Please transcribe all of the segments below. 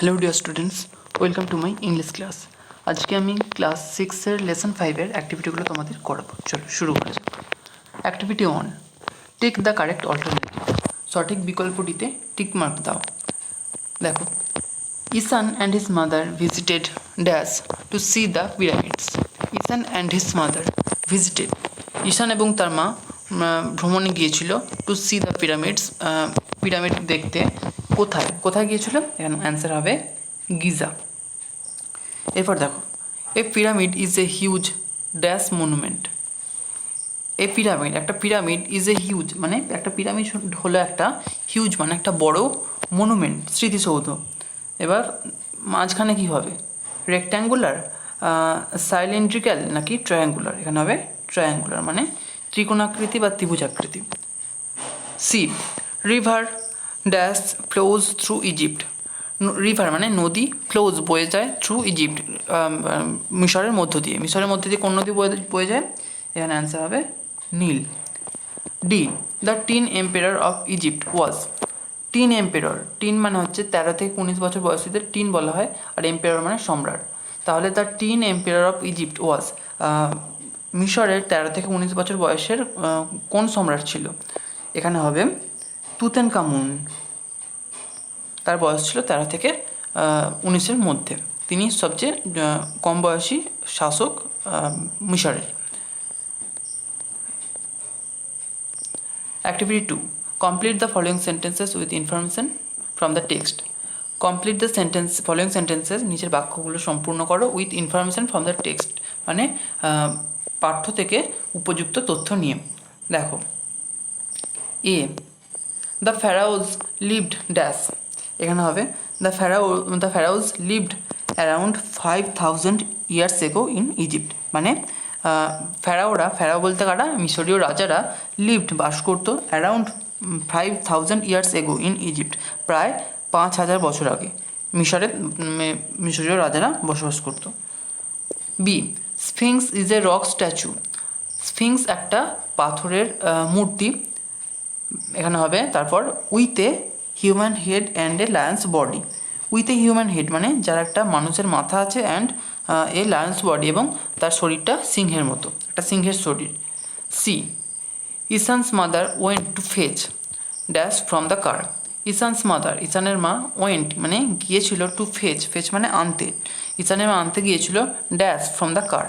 Hello dear students, welcome to my English class. আজকে আমি class 6-এর lesson 5-এর অ্যাক্টিভিটিগুলো তোমাদের করাবো। চলো শুরু করা যাক। Activity 1, tick the correct alternative. সঠিক বিকল্পটিতে টিক মার্ক দাও। দেখো, Ishaan and his mother visited dash to see the pyramids. Ishaan and his mother visited, Ishaan এবং তার মা ভ্রমণে গিয়েছিল to see the pyramids, pyramid দেখতে। কোথায় কোথায় গিয়েছিল? এখানে অ্যান্সার হবে গিজা। এরপর দেখো, a pyramid is a huge dash monument. A pyramid, একটা পিরামিড ইজ এ হিউজ মানে একটা পিরামিড হলো একটা হিউজ মানে একটা বড় মনুমেন্ট, স্মৃতিসৌধ। এবার মাঝখানে কী হবে? রেক্ট্যাঙ্গুলার, সাইলিন্ড্রিক্যাল নাকি ট্রায়াঙ্গুলার? এখানে হবে ট্রায়াঙ্গুলার মানে ত্রিকোণাকৃতি বা ত্রিভুজাকৃতি। C, river dash flows through Egypt. River মানে নদী, ফ্লোজ বয়ে যায়, থ্রু ইজিপ্ট মিশরের মধ্য দিয়ে। মিশরের মধ্য দিয়ে কোন নদী বয়ে যায়? এখানে অ্যান্সার হবে Nile. D, the teen emperor of Egypt was. Teen emperor, teen মানে হচ্ছে 13 থেকে 19 বছর বয়সীদের টিন বলা হয়, আর এম্পেরর মানে সম্রাট। তাহলে the teen emperor of Egypt was, মিশরের 13 থেকে 19 বছর বয়সের কোন সম্রাট ছিল? এখানে হবে তুতেনকামুন। তার বয়স ছিল 13 থেকে 19-এর মধ্যে। তিনি সবচেয়ে কম বয়সী শাসক মিশরের। Activity 2, complete the following sentences with information from the text. Complete the sentence, following sentences, নিচের বাক্যগুলো সম্পূর্ণ করো with information from the text মানে পাঠ্য থেকে উপযুক্ত তথ্য নিয়ে। দেখো, A, the pharaohs lived dash. এখানে হবে the pharaohs lived around 5000 years ago in Egypt. মানে ফ্যারাও বলতে কারা? মিশরীয় রাজারা লিভড বাস করতো around 5000 years ago in Egypt, প্রায় 5000 বছর আগে মিশরীয় রাজারা বসবাস করত। B, sphinx is a rock statue. Sphinx একটা পাথরের মূর্তি। এখানে হবে তারপর with a human head and a lion's body. With a human head মানে যার একটা মানুষের মাথা আছে, অ্যান্ড এ লায়ন্স বডি এবং তার শরীরটা সিংহের মতো, একটা সিংহের শরীর। C, Ishaan's mother went to fetch dash from the car. Ishaan's mother, ঈশানের মা, ওয়েন্ট মানে গিয়েছিল, টু ফেচ, ফেচ মানে আনতে। ঈশানের মা আনতে গিয়েছিল ড্যাশ ফ্রম দ্য কার,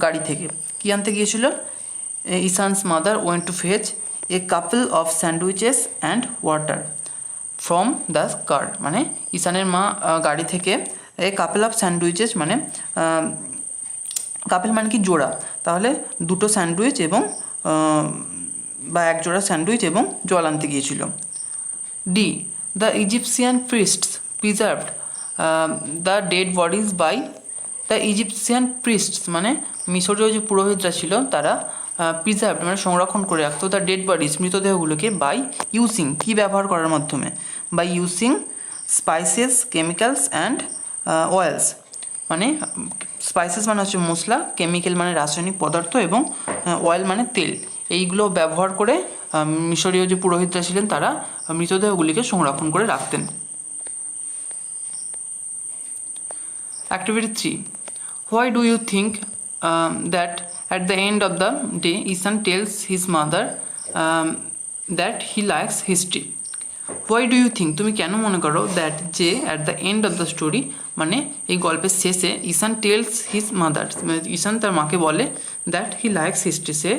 গাড়ি থেকে। কী আনতে গিয়েছিল? Ishaan's mother went to fetch a couple of sandwiches and water from the car. মানে ঈশানের মা গাড়ি থেকে এ কাপল অফ স্যান্ডউইচেস মানে কাপল মানে কি জোড়া, তাহলে দুটো স্যান্ডউইচ এবং বা এক জোড়া স্যান্ডউইচ এবং জল আনতে গিয়েছিল। D, the Egyptian priests preserved the dead bodies by. The Egyptian priests মানে মিশরীয় যে পুরোহিতরা ছিল তারা প্রিজার্ভ মানে সংরক্ষণ করে রাখতো দ্য ডেড বডিজ মৃতদেহগুলোকে বাই ইউজিং, কী ব্যবহার করার মাধ্যমে? By using spices, chemicals and oils. মানে স্পাইসেস মানে হচ্ছে মশলা, কেমিক্যাল মানে রাসায়নিক পদার্থ এবং অয়েল মানে তেল। এইগুলো ব্যবহার করে মিশরীয় যে পুরোহিতরা ছিলেন তারা মৃতদেহগুলিকে সংরক্ষণ করে রাখতেন। Activity 3, why do you think that at the end of the day Ishan tells his mother that he likes history? Why do you think, তুমি কেন মনে করো দ্যাট যে at the end of the story মানে এই গল্পের শেষে ঈশান tales his mother, ঈশান তার মাকে বলে দ্যাট হি লাইকস হিস্ট্রি, সে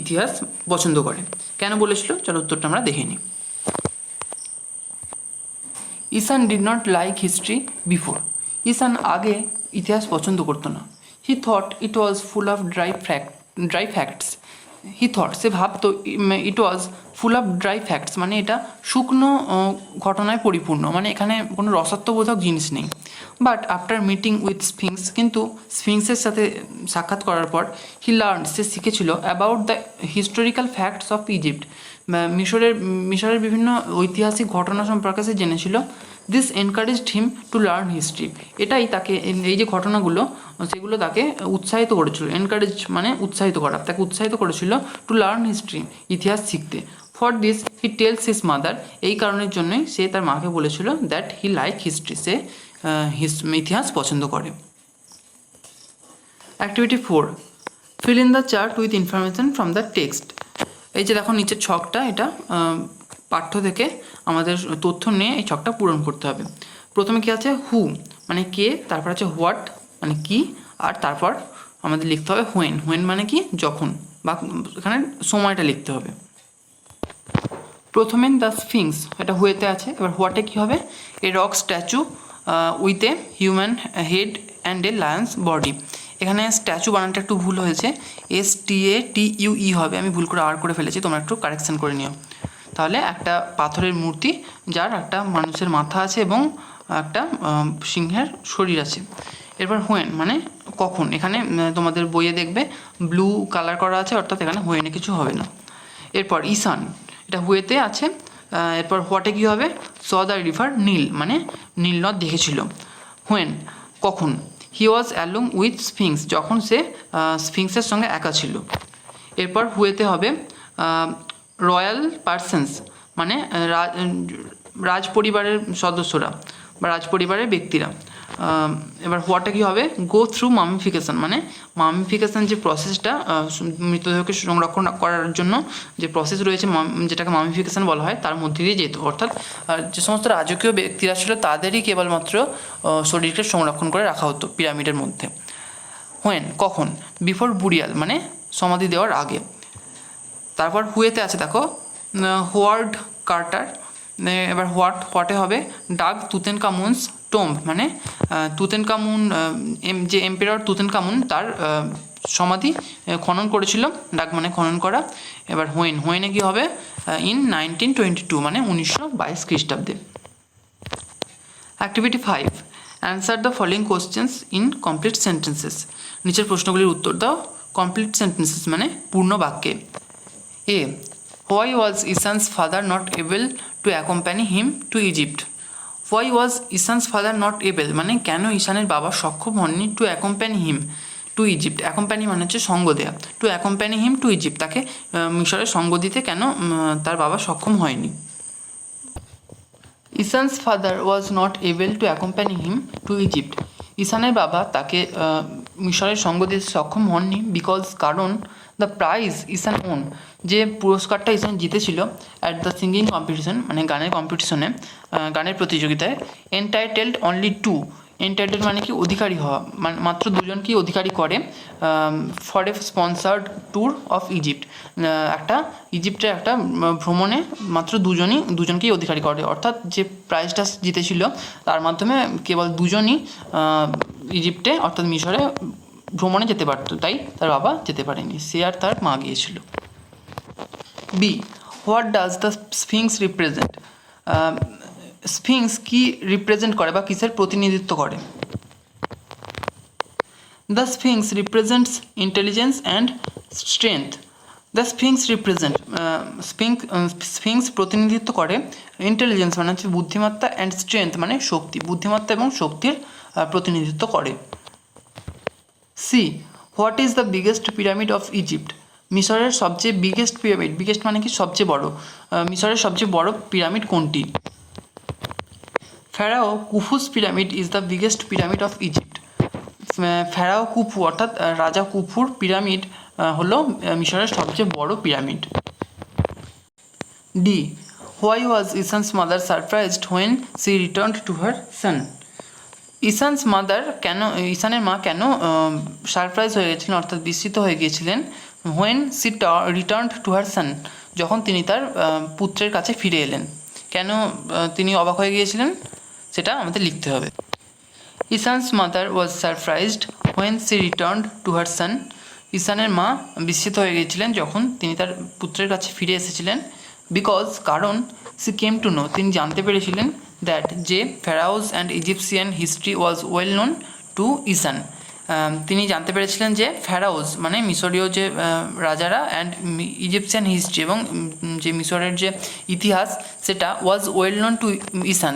ইতিহাস পছন্দ করে। কেন বলেছিল? চলো উত্তরটা আমরা দেখে নিই। Ishaan did not like history before. Ishaan আগে ইতিহাস পছন্দ করতো না। He thought it was full of dry facts. He thought, সে ভাবতো, it was full of dry facts মানে এটা শুকনো ঘটনায় পরিপূর্ণ, মানে এখানে কোনো রসত্ববোধক জিনিস নেই। But after meeting with Sphinx, কিন্তু স্ফিংসের সাথে সাক্ষাৎ করার পর হি লার্ন, সে শিখেছিল about the historical facts of Egypt, মিশরের বিভিন্ন ঐতিহাসিক ঘটনা সম্পর্কে সে জেনেছিল। This encouraged him to learn history, এটাই তাকে, এই যে ঘটনাগুলো সেগুলো তাকে উৎসাহিত করেছিল। এনকারেজ মানে উৎসাহিত করা, তাকে উৎসাহিত করেছিল টু লার্ন হিস্ট্রি, ইতিহাস শিখতে। For this he tells his mother, এই কারণের জন্যই সে তার মাকে বলেছিল দ্যাট হি লাইক হিস্ট্রি, সে ইতিহাস পছন্দ করে। Activity 4, fill in the chart with information from the text. এই যে দেখো নিচের ছকটা, এটা পাঠ্য থেকে আমাদের তথ্য নিয়ে এই ছকটা পূরণ করতে হবে। প্রথমে কি আছে, হু মানে কে, তারপর আছে হোয়াট মানে কি, আর তারপর আমাদের লিখতে হবে হোয়েন। হোয়েন মানে কি যখন, বা এখানে সময়টা লিখতে হবে। প্রথমে দ্য স্ফিংস, এটা হুয়েতে আছে। এবার হোয়াটে কী হবে, এ rock statue with a human head and a lion's body. এখানে স্ট্যাচু বানানটা একটু ভুল হয়েছে, STATUE হবে, আমি ভুল করে আর করে ফেলেছি, তোমরা একটু কারেকশান করে নিও। তাহলে একটা পাথরের মূর্তি যার একটা মানুষের মাথা আছে এবং একটা সিংহের শরীর আছে। এরপর হোয়েন মানে কখন, এখানে তোমাদের বইয়ে দেখবে ব্লু কালার করা আছে, অর্থাৎ এখানে হোয়েনে কিছু হবে না। এরপর ইসান, এটা হুয়েতে আছে। এরপর হোয়াটে কী হবে, স দ্য রিভার নীল মানে নীল নদ দেখেছিল। হোয়েন কখন, হি ওয়াজ অ্যালং উইথ স্ফিংস, যখন সে স্ফিংসের সঙ্গে একা ছিল। এরপর হুয়েতে হবে রয়্যাল পার্সনস মানে রাজ পরিবারের সদস্যরা বা রাজ পরিবারের ব্যক্তিরা। এবার হোয়াটে কী হবে, গো থ্রু মামিফিকেশান মানে মামিফিকেশান যে প্রসেসটা, মৃতদেহকে সংরক্ষণ করার জন্য যে প্রসেস রয়েছে যেটাকে মামিফিকেশান বলা হয়, তার মধ্যে দিয়ে যেত। অর্থাৎ যে সমস্ত রাজকীয় ব্যক্তিরা ছিল তাদেরই কেবলমাত্র শরীরকে সংরক্ষণ করে রাখা হতো পিরামিডের মধ্যে। হোয়েন কখন, বিফোর বুরিয়াল মানে সমাধি দেওয়ার আগে। তারপর হুয়েতে আছে দেখো হোয়ার্ড কার্টার। এবার হোয়াটে হবে ডাগ তুতেনকামুনস টোম্ব মানে তুতেনকামুন যে এম্পেরর তুতেনকামুন তার সমাধি খনন করেছিল, ডাগ মানে খনন করা। এবার হোয়েনে কি হবে, ইন 1922 মানে 1922 খ্রিস্টাব্দে। Activity 5, answer the following questions in complete sentences. নিচের প্রশ্নগুলির উত্তর দাও কমপ্লিট সেন্টেন্সেস মানে পূর্ণ বাক্যে। এ, why was Isan's father not able to accompany him to Egypt? Why was Isan's father not able মানে কেন ঈশানের বাবা সক্ষম হননি to accompany him to Egypt. Accompany মানে হচ্ছে সঙ্গ দেয়া, to accompany him to Egypt, তাকে মিশরের সঙ্গ দিতে কেন তার বাবা সক্ষম হয়নি। Ishaan's father was not able to accompany him to Egypt, ঈশানের বাবা তাকে মিশরের সঙ্গ দিতে সক্ষম হননি বিকজ কারণ দ্য প্রাইজ ঈশান ওন যে পুরস্কারটা ঈশান জিতেছিল অ্যাট দ্য সিঙ্গিং কম্পিটিশন মানে গানের কম্পিটিশনে, গানের প্রতিযোগিতায়, এন্টাইটেলড অনলি টু, এন্টাইটেলড মানে কি অধিকারী হওয়া, মানে মাত্র দুজনকেই অধিকারী করে, for a sponsored tour of Egypt, একটা ইজিপ্টের একটা ভ্রমণে মাত্র দুজনকেই অধিকারী করে। অর্থাৎ যে প্রাইজটা জিতেছিল তার মাধ্যমে কেবল দুজনই ইজিপ্টে অর্থাৎ মিশরে ভ্রমণে যেতে পারতো, তাই তার বাবা যেতে পারেনি, সে আর তার মা গিয়েছিল। B, what does the sphinx represent, sphinx কি রিপ্রেজেন্ট করে বা কিসের প্রতিনিধিত্ব করে। The sphinx represents intelligence and strength. The sphinx represent sphinx প্রতিনিধিত্ব করে ইন্টেলিজেন্স মানে হচ্ছে বুদ্ধিমত্তা, অ্যান্ড স্ট্রেংথ মানে শক্তি, বুদ্ধিমত্তা এবং শক্তির প্রতিনিধিত্ব করে। C, what is the biggest pyramid of Egypt. মিশরের সবচেয়ে বিগেস্ট পিরামিড, বিগেস্ট মানে কি সবচেয়ে বড়, মিশরের সবচেয়ে বড় পিরামিড কোনটি। Pharaoh Khufu's pyramid is the biggest pyramid of Egypt. Pharaoh Khufu অর্থাৎ রাজা কুফুর পিরামিড হলো মিশরের সবচেয়ে বড় pyramid. D, why was Ishaan's mother surprised when she returned to her son. Ishaan's mother কেন, ঈশানের মা কেন সারপ্রাইজ হয়ে গেছিলেন অর্থাৎ বিস্মিত হয়ে গিয়েছিলেন, when she returned to her son যখন তিনি তার পুত্রের কাছে ফিরে এলেন। কেন তিনি অবাক হয়ে গিয়েছিলেন সেটা আমাদের লিখতে হবে। Ishaan's mother was surprised when she returned to her son, ঈশানের মা বিস্মিত হয়ে গিয়েছিলেন যখন তিনি তার পুত্রের কাছে ফিরে এসেছিলেন, বিকজ কারণ সি কেম টু নো তিনি জানতে পেরেছিলেন দ্যাট যে pharaohs and Egyptian history was well known to Ishaan, তিনি জানতে পেরেছিলেন যে ফেরাওস মানে মিশরীয় যে রাজারা অ্যান্ড ইজিপসিয়ান হিস্ট্রি এবং যে মিশরের যে ইতিহাস সেটা ওয়াজ ওয়েল নোন টু ঈশান,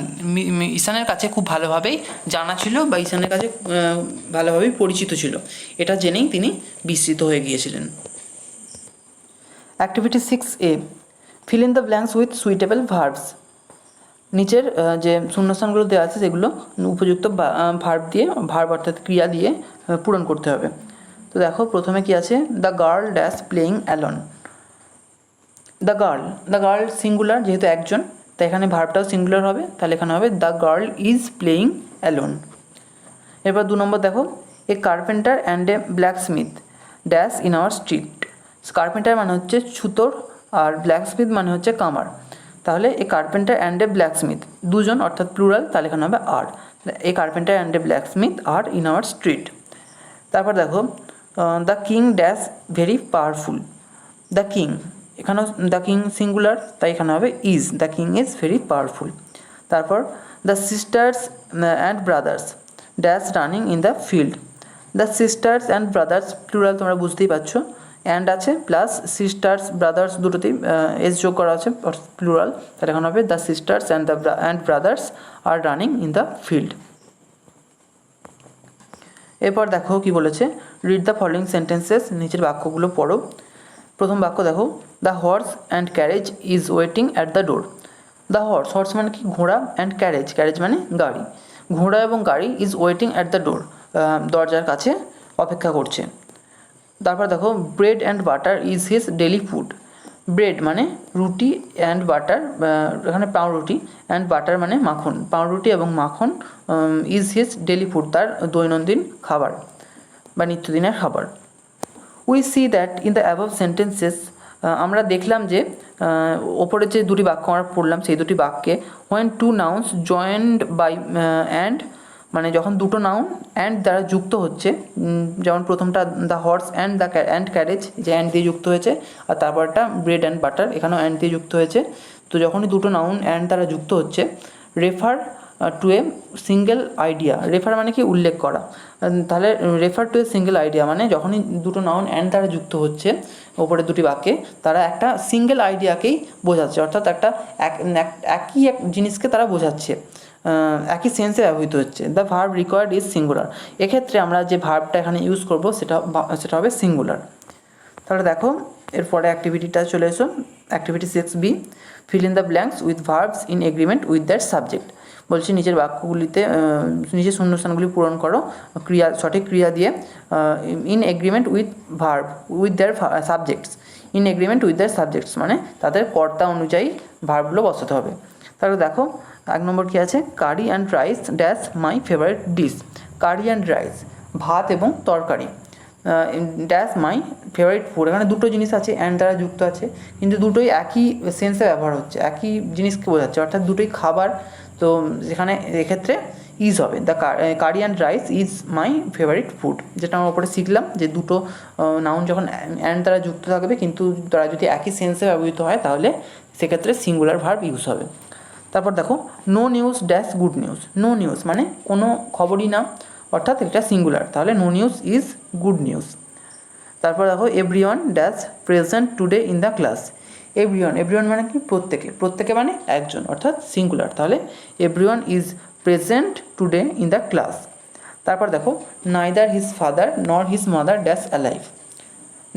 ঈশানের কাছে খুব ভালোভাবেই জানা ছিল বা ঈশানের কাছে ভালোভাবেই পরিচিত ছিল, এটা জেনেই তিনি বিস্মিত হয়ে গিয়েছিলেন। Activity 6A, fill in the blanks with suitable verbs. নিচের যে শূন্যস্থানগুলো দেওয়া আছে সেগুলো উপযুক্ত ভার্ব দিয়ে, ভার্ব অর্থাৎ ক্রিয়া দিয়ে পূরণ করতে হবে। তো দেখো প্রথমে কি আছে, the girl dash playing alone. The girl singular, যেহেতু একজন তাই এখানে ভার্বটাও সিঙ্গুলার হবে, তাহলে এখানে হবে the girl is playing alone. এরপর 2 নম্বর দেখো, a carpenter and a blacksmith dash in our street. Carpenter মানে হচ্ছে ছুতোর আর ব্ল্যাক স্মিথ মানে হচ্ছে কামার। তাহলে a carpenter and a blacksmith দুজন অর্থাৎ প্লুরাল, তাহলে এখানে হবে are. A carpenter and a blacksmith are in our street. তারপর দেখো, the king dash very powerful. The king, এখানেও দ্য কিং সিঙ্গুলার, তাই এখানে হবে is, the king is very powerful. তারপর the sisters and brothers dash running in the field. The sisters and brothers plural, তোমরা বুঝতেই পারছো, অ্যান্ড আছে plus sisters brothers দুটোতেই এস যোগ করা আছে প্লুরাল, তাহলে এখানে হবে the sisters and brothers are running in the field. এরপর দেখো কি বলেছে, রিড দ্য ফলোয়িং সেন্টেন্সেস, নিচের বাক্যগুলো পড়ো। প্রথম বাক্য দেখো, the horse and carriage is waiting at the door. The horse মানে কি, ঘোড়া, অ্যান্ড ক্যারেজ মানে গাড়ি, ঘোড়া এবং গাড়ি is waiting at the door, দরজার কাছে অপেক্ষা করছে। তারপর দেখো, bread and butter is his daily food. Bread মানে রুটি, অ্যান্ড বাটার এখানে পাউরুটি, অ্যান্ড বাটার মানে মাখন, পাউরুটি এবং মাখন ইজ হিজ ডেলি ফুড তার দৈনন্দিন খাবার বা নিত্যদিনের খাবার। We see that in the above sentences, আমরা দেখলাম যে ওপরে যে দুটি বাক্য আমরা পড়লাম সেই দুটি বাক্যে when two nouns joined by and, মানে যখন দুটো নাউন অ্যান্ড দ্বারা যুক্ত হচ্ছে, যেমন প্রথমটা দ্য হর্স অ্যান্ড ক্যারেজ, যে অ্যান্ড দিয়ে যুক্ত হয়েছে, আর তারপরটা ব্রেড অ্যান্ড বাটার, এখানেও অ্যান্ড দিয়ে যুক্ত হয়েছে। তো যখনই দুটো নাউন অ্যান্ড দ্বারা যুক্ত হচ্ছে, refer to a single idea, refer মানে কি উল্লেখ করা, তাহলে refer to a single idea মানে যখনই দুটো নাউন অ্যান্ড দ্বারা যুক্ত হচ্ছে ওপরে দুটি বাক্যে, তারা একটা সিঙ্গেল আইডিয়াকেই বোঝাচ্ছে, অর্থাৎ একটা একই এক জিনিসকে তারা বোঝাচ্ছে, একই সেন্সে ব্যবহৃত হচ্ছে। The verb required is singular, এক্ষেত্রে আমরা যে ভার্বটা এখানে ইউজ করব সেটা হবে সিঙ্গুলার। তাহলে দেখো এরপরে অ্যাক্টিভিটিটা চলে এসো, activity 6B, fill in the blanks with verbs in agreement with that subject. বলছি নিচের বাক্যগুলিতে নিচের শূন্যস্থানগুলি পূরণ করো সঠিক ক্রিয়া দিয়ে, in agreement with verb with their subjects. In agreement with their subjects মানে তাদের কর্তা অনুযায়ী ভার্বগুলো বসাতে হবে। তাহলে দেখো 1 নম্বর কী আছে, curry and rice dash my favourite dish. Curry and rice, ভাত এবং তরকারি, ড্যাশ মাই ফেভারিট ফুড, এখানে দুটো জিনিস আছে অ্যান্ড দ্বারা যুক্ত আছে, কিন্তু দুটোই একই সেন্সে ব্যবহার হচ্ছে, একই জিনিসকে বোঝাচ্ছে, অর্থাৎ দুটোই খাবার। তো যেখানে এক্ষেত্রে ইজ হবে, the curry and rice is my favourite food, যেটা আমরা ওপরে শিখলাম যে দুটো নাউন যখন অ্যান্ড দ্বারা যুক্ত থাকবে কিন্তু তারা যদি একই সেন্সে ব্যবহৃত হয় তাহলে সেক্ষেত্রে সিঙ্গুলার ভার্ব ইউজ হবে। তারপর দেখো, no news dash good news. No news মানে কোনো খবরই না, অর্থাৎ এটা সিঙ্গুলার, তাহলে no news is good news. তারপর দেখো, everyone dash present today in the class. Everyone মানে কি, প্রত্যেকে মানে একজন, অর্থাৎ সিঙ্গুলার, তাহলে everyone is present today in the class. তারপর দেখো, neither his father nor his mother dash alive.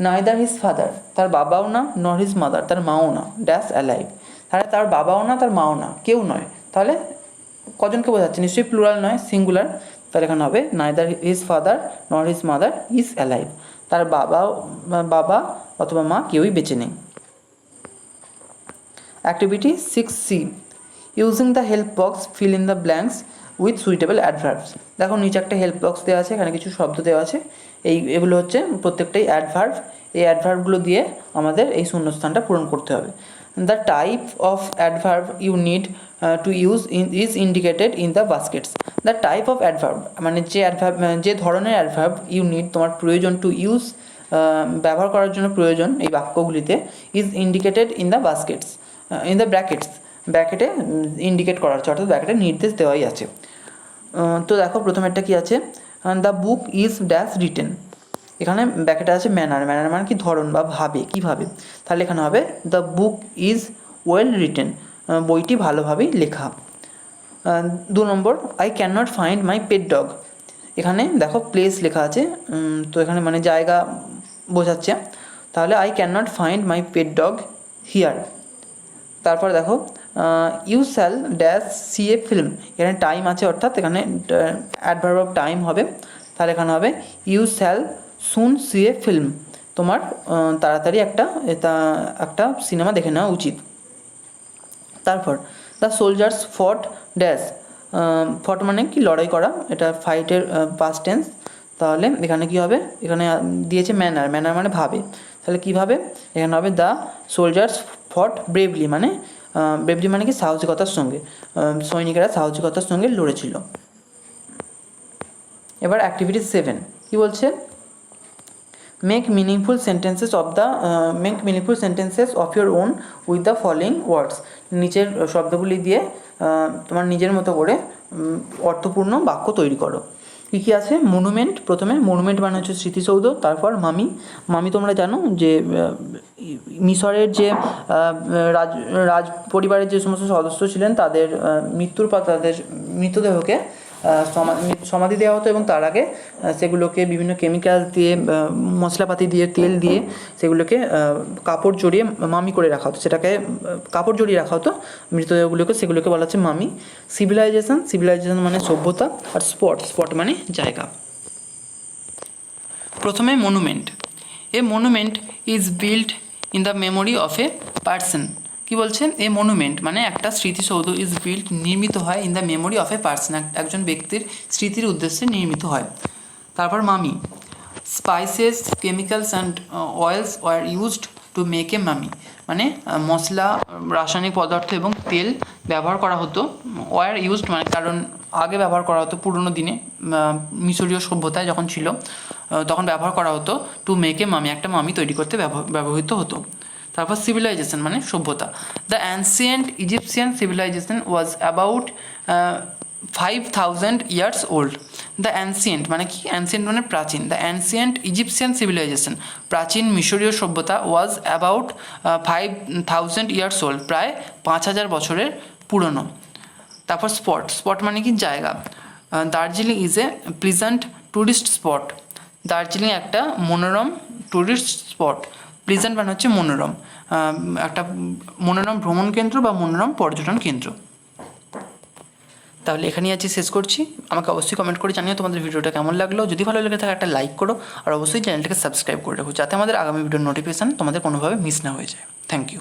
Neither his father, তার বাবাও না, নর হিজ মাদার, তার মাও না, ড্যাশ অ্যালাইভ, তাহলে তার বাবাও না তার মাও না, কেউ নয়, তাহলে কজনকে বোঝাচ্ছে, নিশ্চয়ই প্লুরাল নয়, সিঙ্গুলার, তাহলে এখানে হবে neither his father nor his mother is alive, তার বাবা অথবা মা কেউই বেঁচে নেই। Activity 6C, using the help box fill in the blanks with suitable adverbs. দেখো নিচে একটা হেল্প বক্স দেওয়া আছে, এখানে কিছু শব্দ দেওয়া আছে, এগুলো হচ্ছে প্রত্যেকটাই অ্যাডভার্ব, এই অ্যাডভার্বগুলো দিয়ে আমাদের এই শূন্যস্থানটা পূরণ করতে হবে। The type of adverb you need to use is indicated in the baskets. The type of adverb মানে যে ধরনের অ্যাডভার্ব ইউ নিড, তোমার প্রয়োজন, টু ইউজ ব্যবহার করার জন্য প্রয়োজন এই বাক্যগুলিতে, is indicated in the baskets, in the brackets, ব্র্যাকেটে ইন্ডিকেট করা হচ্ছে, অর্থাৎ ব্র্যাকেটে নির্দেশ দেওয়াই আছে। তো দেখো প্রথমেরটা কী আছে, the book is dash written, এখানে ব্র্যাকেটে আছে ম্যানার মানে কি, ধরন বা ভাবে, কীভাবে, তাহলে এখানে হবে the book is well written, বইটি ভালোভাবেই লেখা। 2 নম্বর, I can not find my pet dog, এখানে দেখো প্লেস লেখা আছে, তো এখানে মানে জায়গা বোঝাচ্ছে, তাহলে I can not find my pet dog here. তারপর দেখো you shall dash see a film, এখানে টাইম আছে অর্থাৎ এখানে অ্যাডভার্ব অফ টাইম হবে, তাহলে এখানে হবে you shall soon see a film, তোমার তাড়াতাড়ি একটা সিনেমা দেখে নেওয়া উচিত। তারপর দ্য সোলজার্স ফট ড্যাশ, ফট মানে কি লড়াই করা, এটা ফাইটের পাস্ট টেন্স, তাহলে এখানে কি হবে, এখানে দিয়েছে ম্যানার, ম্যানার মানে ভাবে, তাহলে কীভাবে এখানে হবে দ্য সোলজার্স ফট ব্রেভলি, মানে ব্রেভলি মানে কি সাহসিকতার সঙ্গে, সৈনিকেরা সাহসিকতার সঙ্গে লড়েছিল। এবার অ্যাক্টিভিটি 7 কি বলছে, make meaningful sentences of your own with the following words, নিচের শব্দগুলি দিয়ে তোমার নিজের মতো করে অর্থপূর্ণ বাক্য তৈরি করো। কী কী আছে, মনুমেন্ট, প্রথমে মনুমেন্ট মানে হচ্ছে স্মৃতিসৌধ, তারপর মামি, মামি তোমরা জানো যে মিশরের যে রাজ পরিবারের যে সমস্ত সদস্য ছিলেন তাদের মৃত্যুর পর তাদের মৃতদেহকে সমাধি দেওয়া হতো এবং তার আগে সেগুলোকে বিভিন্ন কেমিক্যাল দিয়ে, মশলাপাতি দিয়ে, তেল দিয়ে সেগুলোকে কাপড় জড়িয়ে মামি করে রাখা হতো, সেটাকে কাপড় জড়িয়ে রাখা হতো মৃতদেহগুলোকে, সেগুলোকে বলা হচ্ছে মামি। সিভিলাইজেশন মানে সভ্যতা, আর স্পট মানে জায়গা। প্রথমে monument, a monument is built in the memory of a person, কী বলছে, এ মনুমেন্ট মানে একটা স্মৃতিসৌধ, ইজ বিল্ট নির্মিত হয়, in the memory of a person একজন ব্যক্তির স্মৃতির উদ্দেশ্যে নির্মিত হয়। তারপর মামি, spices chemicals and oils were used to make a মামি, মানে মশলা, রাসায়নিক পদার্থ এবং তেল ব্যবহার করা হতো, ওয়ার ইউজড মানে কারণ আগে ব্যবহার করা হতো পুরনো দিনে মিশরীয় সভ্যতায় যখন ছিল তখন ব্যবহার করা হতো, টু মেক এ মামি একটা মামি তৈরি করতে ব্যবহৃত হতো। তারপর সিভিলাইজেশন মানে সভ্যতা, the ancient Egyptian civilisation was about 5000 years old, the ancient মানে কি, অ্যানসিয়েন্ট মানে প্রাচীন, দ্য অ্যানসিয়েন্ট ইজিপশিয়ান সিভিলাইজেশন প্রাচীন মিশরীয় সভ্যতা, ওয়াজ অ্যাবাউট 5000 ইয়ার্স ওল্ড প্রায় 5000 বছরের পুরনো। তারপর স্পট মানে কি জায়গা, Darjeeling is a pleasant tourist spot, Darjeeling একটা মনোরম ট্যুরিস্ট স্পট, প্লিজেন্ট মানে হচ্ছে মনোরম, একটা মনোরম ভ্রমণ কেন্দ্র বা মনোরম পর্যটন কেন্দ্র। তাহলে এখানেই আজকে শেষ করছি, আমাকে অবশ্যই কমেন্ট করে জানিও তোমাদের ভিডিওটা কেমন লাগলো, যদি ভালো লেগে থাকে একটা লাইক করো, আর অবশ্যই চ্যানেলটাকে সাবস্ক্রাইব করে রাখো যাতে আমাদের আগামী ভিডিওর নোটিফিকেশান তোমাদের কোনোভাবে মিস না হয়ে যায়। Thank you.